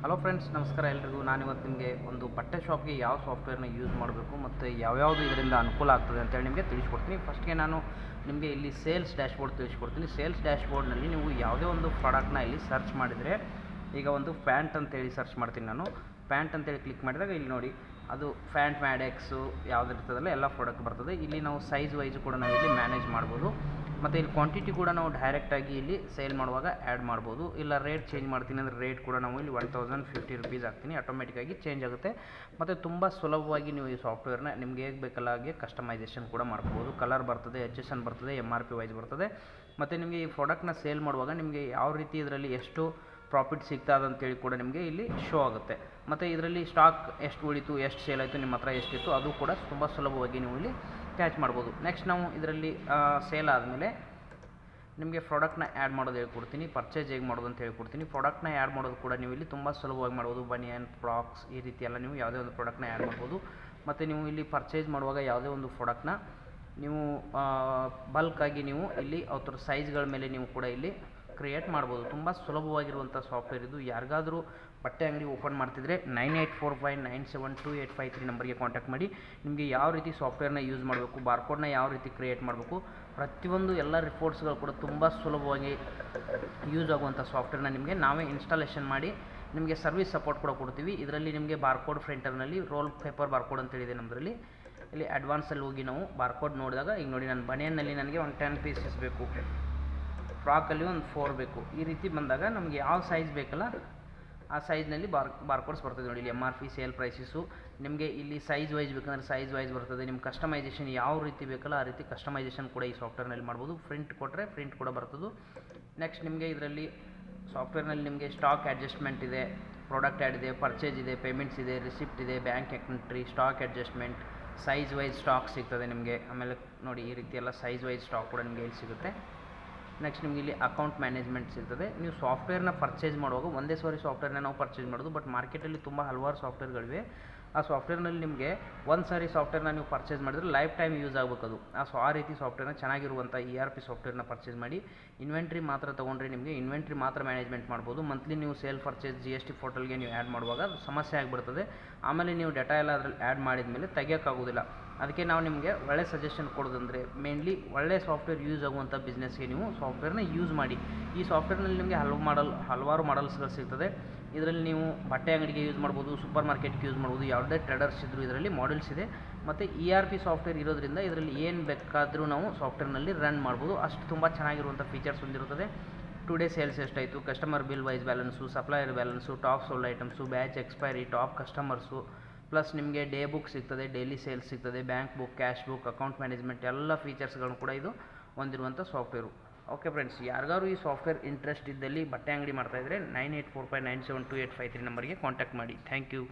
Hello friends, ನಮಸ್ಕಾರ ಎಲ್ರಿಗೂ. ನಾನಿವತ್ತು ನಿಮಗೆ ಒಂದು ಬಟ್ಟೆ ಶಾಪ್ಗೆ ಯಾವ ಸಾಫ್ಟ್ವೇರ್ನ ಯೂಸ್ ಮಾಡಬೇಕು ಮತ್ತು ಯಾವ್ಯಾವುದು ಇದರಿಂದ ಅನುಕೂಲ ಆಗ್ತದೆ ಅಂತೇಳಿ ನಿಮಗೆ ತಿಳಿಸ್ಕೊಡ್ತೀನಿ. ಫಸ್ಟ್ಗೆ ನಾನು ನಿಮಗೆ ಇಲ್ಲಿ ಸೇಲ್ಸ್ ಡ್ಯಾಶ್ಬೋರ್ಡ್ ತಿಳಿಸ್ಕೊಡ್ತೀನಿ. ಸೇಲ್ಸ್ ಡ್ಯಾಶ್ಬೋರ್ಡ್ನಲ್ಲಿ ನೀವು ಯಾವುದೇ ಒಂದು ಪ್ರಾಡಕ್ಟ್ನ ಇಲ್ಲಿ ಸರ್ಚ್ ಮಾಡಿದರೆ, ಈಗ ಒಂದು ಪ್ಯಾಂಟ್ ಅಂತೇಳಿ ಸರ್ಚ್ ಮಾಡ್ತೀನಿ ನಾನು. ಪ್ಯಾಂಟ್ ಅಂತೇಳಿ ಕ್ಲಿಕ್ ಮಾಡಿದಾಗ ಇಲ್ಲಿ ನೋಡಿ, ಅದು ಪ್ಯಾಂಟ್ ಮ್ಯಾಡೆಕ್ಸು ಯಾವ್ದು ಇರ್ತದಲ್ಲ ಎಲ್ಲ ಪ್ರಾಡಕ್ಟ್ ಬರ್ತದೆ. ಇಲ್ಲಿ ನಾವು ಸೈಜ್ ವೈಸು ಕೂಡ ನಾವು ಇಲ್ಲಿ ಮ್ಯಾನೇಜ್ ಮಾಡ್ಬೋದು. ಮತ್ತು ಇಲ್ಲಿ ಕ್ವಾಂಟಿಟಿ ಕೂಡ ನಾವು ಡೈರೆಕ್ಟಾಗಿ ಇಲ್ಲಿ ಸೇಲ್ ಮಾಡುವಾಗ ಆ್ಯಡ್ ಮಾಡ್ಬೋದು. ಇಲ್ಲ ರೇಟ್ ಚೇಂಜ್ ಮಾಡ್ತೀನಿ ಅಂದರೆ ರೇಟ್ ಕೂಡ ನಾವು ಇಲ್ಲಿ 1050 ರೂಪೀಸ್ ಹಾಕ್ತೀನಿ, ಆಟೋಮೆಟಿಕ್ಕಾಗಿ ಚೇಂಜ್ ಆಗುತ್ತೆ. ಮತ್ತು ತುಂಬ ಸುಲಭವಾಗಿ ನೀವು ಈ ಸಾಫ್ಟ್ವೇರ್ನ ನಿಮ್ಗೆ ಹೇಗೆ ಬೇಕಲ್ಲ ಹಾಗೆ ಕಸ್ಟಮೈಸೇಷನ್ ಕೂಡ ಮಾಡ್ಕೋಬೋದು. ಕಲರ್ ಬರ್ತದೆ, HSN ಬರ್ತದೆ, MRP ವೈಸ್ ಬರ್ತದೆ. ಮತ್ತು ನಿಮಗೆ ಈ ಪ್ರಾಡಕ್ಟ್ನ ಸೇಲ್ ಮಾಡುವಾಗ ನಿಮಗೆ ಯಾವ ರೀತಿ ಇದರಲ್ಲಿ ಎಷ್ಟು ಪ್ರಾಫಿಟ್ ಸಿಗ್ತದೆ ಅಂತೇಳಿ ಕೂಡ ನಿಮಗೆ ಇಲ್ಲಿ ಶೋ ಆಗುತ್ತೆ. ಮತ್ತು ಇದರಲ್ಲಿ ಸ್ಟಾಕ್ ಎಷ್ಟು ಉಳಿತು, ಎಷ್ಟು ಸೇಲ್ ಆಯಿತು, ನಿಮ್ಮ ಹತ್ರ ಎಷ್ಟಿತ್ತು ಅದು ಕೂಡ ತುಂಬ ಸುಲಭವಾಗಿ ನೀವು ಇಲ್ಲಿ ಕ್ಯಾಚ್ ಮಾಡ್ಬೋದು. ನೆಕ್ಸ್ಟ್ ನಾವು ಇದರಲ್ಲಿ ಸೇಲ್ ಆದಮೇಲೆ ನಿಮಗೆ ಪ್ರಾಡಕ್ಟ್ನ ಆ್ಯಡ್ ಮಾಡೋದು ಹೇಳ್ಕೊಡ್ತೀನಿ, ಪರ್ಚೇಸ್ ಹೇಗೆ ಮಾಡೋದು ಅಂತ ಹೇಳ್ಕೊಡ್ತೀನಿ. ಪ್ರಾಡಕ್ಟ್ನ ಆ್ಯಡ್ ಮಾಡೋದು ಕೂಡ ನೀವು ಇಲ್ಲಿ ತುಂಬ ಸುಲಭವಾಗಿ ಮಾಡ್ಬೋದು. ಬನಿಯನ್, ಫ್ರಾಕ್ಸ್ ಈ ರೀತಿ ಎಲ್ಲ ನೀವು ಯಾವುದೇ ಒಂದು ಪ್ರಾಡಕ್ಟ್ನ ಆ್ಯಡ್ ಮಾಡ್ಬೋದು. ಮತ್ತು ನೀವು ಇಲ್ಲಿ ಪರ್ಚೇಸ್ ಮಾಡುವಾಗ ಯಾವುದೇ ಒಂದು ಪ್ರಾಡಕ್ಟ್ನ ನೀವು ಬಲ್ಕಾಗಿ ನೀವು ಇಲ್ಲಿ ಅವ್ರ ಸೈಜ್ಗಳ ಮೇಲೆ ನೀವು ಕೂಡ ಇಲ್ಲಿ ಕ್ರಿಯೇಟ್ ಮಾಡ್ಬೋದು. ತುಂಬ ಸುಲಭವಾಗಿರುವಂಥ ಸಾಫ್ಟ್ವೇರ್ ಇದು. ಯಾರಿಗಾದರೂ ಬಟ್ಟೆ ಅಂಗಡಿ ಓಪನ್ ಮಾಡ್ತಿದ್ರೆ 9845972853 ನಂಬರ್ಗೆ ಕಾಂಟ್ಯಾಕ್ಟ್ ಮಾಡಿ. ನಿಮಗೆ ಯಾವ ರೀತಿ ಸಾಫ್ಟ್ವೇರ್ನ ಯೂಸ್ ಮಾಡಬೇಕು, ಬಾರ್ಕೋಡ್ನ ಯಾವ ರೀತಿ ಕ್ರಿಯೇಟ್ ಮಾಡಬೇಕು, ಪ್ರತಿಯೊಂದು ಎಲ್ಲ ರಿಪೋರ್ಟ್ಸ್ಗಳು ಕೂಡ ತುಂಬ ಸುಲಭವಾಗಿ ಯೂಸ್ ಆಗುವಂಥ ಸಾಫ್ಟ್ವೇರ್ನ ನಿಮಗೆ ನಾವೇ ಇನ್ಸ್ಟಾಲೇಷನ್ ಮಾಡಿ ನಿಮಗೆ ಸರ್ವಿಸ್ ಸಪೋರ್ಟ್ ಕೂಡ ಕೊಡ್ತೀವಿ. ಇದರಲ್ಲಿ ನಿಮಗೆ ಬಾರ್ಕೋಡ್ ಪ್ರಿಂಟರ್ನಲ್ಲಿ ರೋಲ್ ಪೇಪರ್ ಬಾರ್ಕೋಡ್ ಅಂತೇಳಿದೆ ನಮ್ಮದ್ರಲ್ಲಿ. ಇಲ್ಲಿ ಅಡ್ವಾನ್ಸಲ್ಲಿ ಹೋಗಿ ನಾವು ಬಾರ್ಕೋಡ್ ನೋಡಿದಾಗ ಈಗ ನೋಡಿ, ನನ್ನ ಬನಿಯನ್ನಲ್ಲಿ ನನಗೆ ಒಂದು 10 ಪೀಸಸ್ ಬೇಕು, ಫ್ರಾಕಲ್ಲಿ ಒಂದು 4 ಬೇಕು. ಈ ರೀತಿ ಬಂದಾಗ ನಮಗೆ ಯಾವ ಸೈಜ್ ಬೇಕಲ್ಲ ಆ ಸೈಜ್ನಲ್ಲಿ ಬಾರ್ಕೋಡ್ಸ್ ಬರ್ತದೆ ನೋಡಿ. ಇಲ್ಲಿ MRP, ಸೇಲ್ ಪ್ರೈಸಸ್ಸು, ನಿಮಗೆ ಇಲ್ಲಿ ಸೈಜ್ ವೈಸ್ ಬೇಕಂದ್ರೆ ಸೈಜ್ ವೈಸ್ ಬರ್ತದೆ. ನಿಮ್ಮ ಕಸ್ಟಮೈಸೇಷನ್ ಯಾವ ರೀತಿ ಬೇಕಲ್ಲ ಆ ರೀತಿ ಕಸ್ಟಮೈಸೇಷನ್ ಕೂಡ ಈ ಸಾಫ್ಟ್ವೇರ್ನಲ್ಲಿ ಮಾಡ್ಬೋದು. ಪ್ರಿಂಟ್ ಕೊಟ್ಟರೆ ಪ್ರಿಂಟ್ ಕೂಡ ಬರ್ತದೆ. ನೆಕ್ಸ್ಟ್ ನಿಮಗೆ ಇದರಲ್ಲಿ ಸಾಫ್ಟ್ವೇರ್ನಲ್ಲಿ ನಿಮಗೆ ಸ್ಟಾಕ್ ಅಡ್ಜಸ್ಟ್ಮೆಂಟ್ ಇದೆ, ಪ್ರಾಡಕ್ಟ್ ಆ್ಯಡ್ ಇದೆ, ಪರ್ಚೇಸ್ ಇದೆ, ಪೇಮೆಂಟ್ಸ್ ಇದೆ, ರಿಸಿಪ್ಟ್ ಇದೆ, bank entry, stock adjustment, size wise stock ಸಿಗ್ತದೆ ನಿಮಗೆ. ಆಮೇಲೆ ನೋಡಿ ಈ ರೀತಿ ಎಲ್ಲ ಸೈಜ್ ವೈಸ್ ಸ್ಟಾಕ್ ಕೂಡ ನಿಮಗೆ ಇಲ್ಲಿ ಸಿಗುತ್ತೆ. ನೆಕ್ಸ್ಟ್ ನಿಮಗೆ ಇಲ್ಲಿ ಅಕೌಂಟ್ ಮ್ಯಾನೇಜ್ಮೆಂಟ್ ಸಿಗ್ತದೆ. ನೀವು ಸಾಫ್ಟ್ವೇರ್ನ ಪರ್ಚೇಸ್ ಮಾಡುವಾಗ ಒಂದೇ ಸಾಫ್ಟ್ವೇರ್ನ ನಾವು ಪರ್ಚೇಸ್ ಮಾಡೋದು, ಬಟ್ ಮಾರ್ಕೆಟಲ್ಲಿ ತುಂಬ ಹಲವಾರು ಸಾಫ್ಟ್ವೇರ್ಗಳಿವೆ. ಆ ಸಾಫ್ಟ್ವೇರ್ನಲ್ಲಿ ನಿಮಗೆ ಒಂದು ಸಾರಿ ಸಾಫ್ಟ್ವೇರ್ನ ನೀವು ಪರ್ಚೇಸ್ ಮಾಡಿದ್ರೆ ಲೈಫ್ ಟೈಮ್ ಯೂಸ್ ಆಗಬೇಕದು. ಆ ರೀತಿ ಸಾಫ್ಟ್ವೇರ್ನ ಚೆನ್ನಾಗಿರುವಂಥ ERP ಸಾಫ್ಟ್ವೇರ್ನ ಪರ್ಚೇಸ್ ಮಾಡಿ. ಇನ್ವೆಂಟ್ರಿ ಮಾತ್ರ ತೊಗೊಂಡ್ರೆ ನಿಮಗೆ ಇನ್ವೆಂಟ್ರಿ ಮಾತ್ರ ಮ್ಯಾನೇಜ್ಮೆಂಟ್ ಮಾಡ್ಬೋದು. ಮಂತ್ಲಿ ನೀವು ಸೇಲ್ ಪರ್ಚೇಸ್ GST ಪೋರ್ಟಲ್ಗೆ ನೀವು ಆ್ಯಡ್ ಮಾಡುವಾಗ ಅದು ಸಮಸ್ಯೆ ಆಗಿಬಿಡ್ತದೆ. ಆಮೇಲೆ ನೀವು ಡೇಟಾ ಎಲ್ಲ ಅದರಲ್ಲಿ ಆ್ಯಡ್ ಮಾಡಿದ ಮೇಲೆ ತೆಗಿಯೋಕ್ಕಾಗೋದಿಲ್ಲ. ಅದಕ್ಕೆ ನಾವು ನಿಮಗೆ ಒಳ್ಳೆ ಸಜೆಷನ್ ಕೊಡೋದಂದರೆ ಮೇನ್ಲಿ ಒಳ್ಳೆ ಸಾಫ್ಟ್ವೇರ್ ಯೂಸ್ ಆಗುವಂಥ ಬಿಸ್ನೆಸ್ಗೆ ನೀವು ಸಾಫ್ಟ್ವೇರ್ನ ಯೂಸ್ ಮಾಡಿ. ಈ ಸಾಫ್ಟ್ವೇರ್ನಲ್ಲಿ ನಿಮಗೆ ಹಲವಾರು ಮಾಡಲ್ಸ್ಗಳು ಸಿಗ್ತದೆ. ಇದರಲ್ಲಿ ನೀವು ಬಟ್ಟೆ ಅಂಗಡಿಗೆ ಯೂಸ್ ಮಾಡ್ಬೋದು, ಸೂಪರ್ ಮಾರ್ಕೆಟ್ಗೆ ಯೂಸ್ ಮಾಡ್ಬೋದು, ಯಾವುದೇ ಟ್ರೇಡರ್ಸ್ ಇದ್ದರೂ ಇದರಲ್ಲಿ ಮಾಡೆಲ್ಸ್ ಇದೆ. ಮತ್ತು ERP ಸಾಫ್ಟ್ವೇರ್ ಇರೋದ್ರಿಂದ ಇದರಲ್ಲಿ ಏನು ಬೇಕಾದರೂ ನಾವು ಸಾಫ್ಟ್ವೇರ್ನಲ್ಲಿ ರನ್ ಮಾಡ್ಬೋದು. ಅಷ್ಟು ತುಂಬ ಚೆನ್ನಾಗಿರುವಂಥ ಫೀಚರ್ಸ್ ಹೊಂದಿರುತ್ತದೆ. ಟುಡೇ ಸೇಲ್ಸ್ ಎಷ್ಟಾಯಿತು, customer bill wise balance, supplier balance, top sold items, batch expiry, top customers, plus ನಿಮಗೆ ಡೇ ಬುಕ್ ಸಿಗ್ತದೆ, ಡೈಲಿ ಸೇಲ್ಸ್ ಸಿಗ್ತದೆ, bank book, cash book, account management ಎಲ್ಲ ಫೀಚರ್ಸ್ಗಳನ್ನು ಕೂಡ ಇದು ಹೊಂದಿರುವಂಥ ಸಾಫ್ಟ್ವೇರು. ಓಕೆ ಫ್ರೆಂಡ್ಸ್, ಯಾರಿಗಾರು ಈ ಸಾಫ್ಟ್ವೇರ್ ಇಂಟ್ರೆಸ್ಟ್ ಇದ್ದಲ್ಲಿ ಬಟ್ಟೆ ಅಂಗಡಿ ಮಾಡ್ತಾಯಿದ್ರೆ 9845972853 ನಂಬರ್ಗೆ ಕಾಂಟ್ಯಾಕ್ಟ್ ಮಾಡಿ. Thank you.